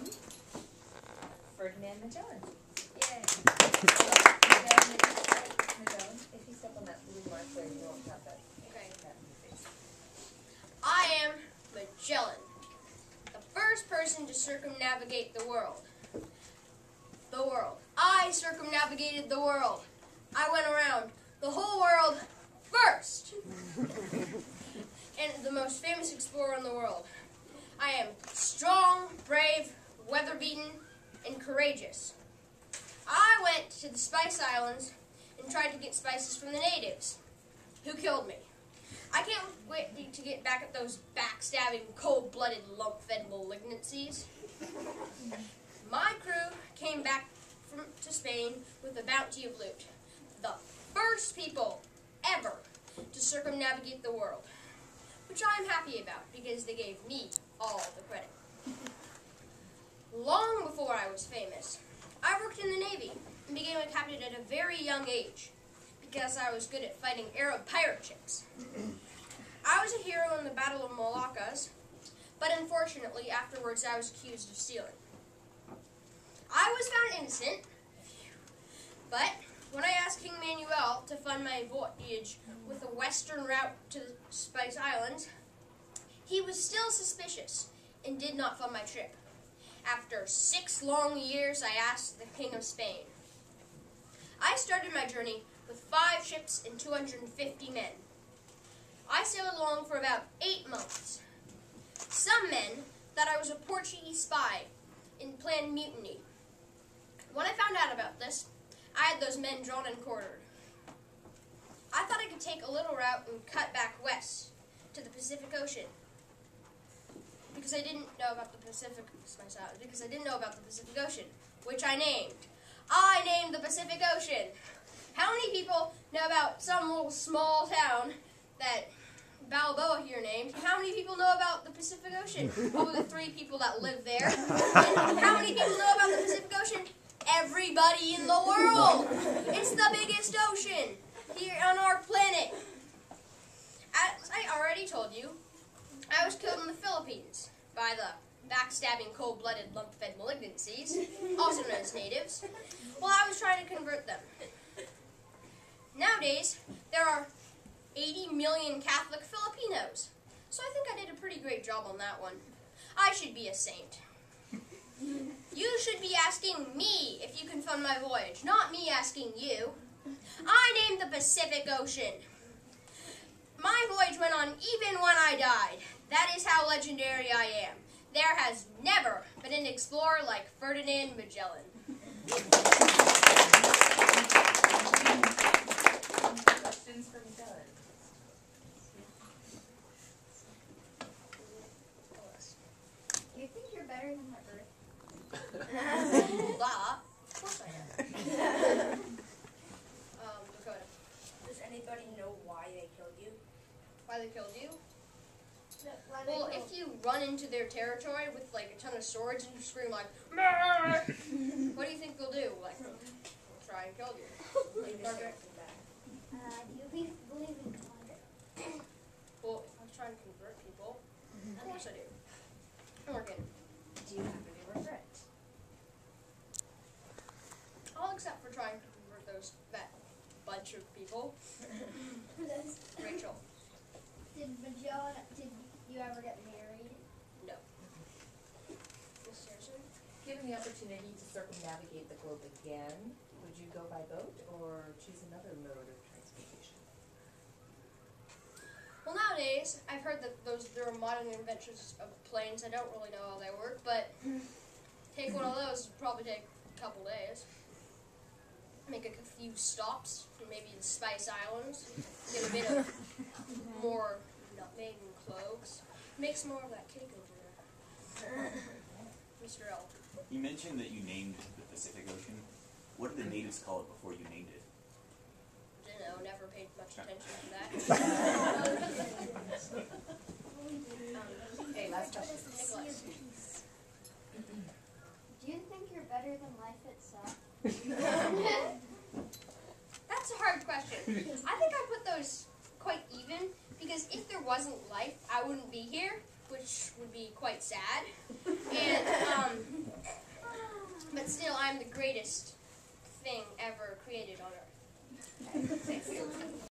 from Ferdinand Magellan. Yay. Magellan, if you step on that blue mark there, you won't have that. Okay. I am Magellan, the first person to circumnavigate the world. I circumnavigated the world. I went around the whole world first. And the most famous explorer in the world. I am strong, brave, weather-beaten, and courageous. I went to the Spice Islands and tried to get spices from the natives, who killed me. I can't wait to get back at those backstabbing, cold-blooded, lump-fed malignancies. My crew came back to Spain with a bounty of loot. The first people ever to circumnavigate the world, which I'm happy about because they gave me all the credit. Long before I was famous, I worked in the Navy and became a captain at a very young age because I was good at fighting Arab pirate ships. I was a hero in the Battle of Moluccas, but unfortunately afterwards I was accused of stealing. I was found innocent, but when I asked King Manuel to fund my voyage with a western route to the Spice Islands, he was still suspicious and did not fund my trip. After 6 long years, I asked the King of Spain. I started my journey with 5 ships and 250 men. I sailed along for about 8 months. Some men thought I was a Portuguese spy and planned mutiny. When I found out about this, I had those men drawn and quartered. I thought I could take a little route and cut back west to the Pacific Ocean because I didn't know about the Pacific Ocean, which I named. I named the Pacific Ocean. How many people know about some little small town that Balboa here named? How many people know about the Pacific Ocean? Probably the 3 people that live there. And how many people know about the Pacific Ocean? Everybody in the world. It's the biggest ocean here on our planet. As I already told you, I was killed in the Philippines by the backstabbing, cold-blooded, lump-fed malignancies, also known as natives, while I was trying to convert them. Nowadays, there are 80 million Catholic Filipinos, so I think I did a pretty great job on that one. I should be a saint. You should be asking me if you can fund my voyage, not me asking you. I named the Pacific Ocean. My voyage went on even when I died. That is how legendary I am. There has never been an explorer like Ferdinand Magellan. Questions for Magellan? Do you think you're better than the Earth? Of course I am. Dakota. Does anybody know why they killed you? Why they killed you? No, why they Well, killed- if you run into their territory with like a ton of swords and you scream like, "Meh!" What do you think they'll do? Like, they'll try and kill you. Like Okay. do you believe in God? Well, if I was trying to convert people, of course I do. I'm working. Do you have any regrets? All except for trying to convert that bunch of people. Rachel. Did you ever get married? No. Miss Saracen? Given the opportunity to circumnavigate the globe again, would you go by boat or choose another mode of transportation? Well, nowadays, I've heard that there are modern inventions of planes. I don't really know how they work, but take one of those would probably take a couple days. Make a few stops, maybe in Spice Islands. Get a bit of more nutmeg and cloves. Make some more of that cake over there. Mr. L. You mentioned that you named the Pacific Ocean. What did the natives call it before you named it? Didn't know, never paid much attention to that. Okay, last question. Nicholas. Do you think you're better than life itself? That's a hard question. I think I put those quite even, because if there wasn't life, I wouldn't be here, which would be quite sad. And I'm the greatest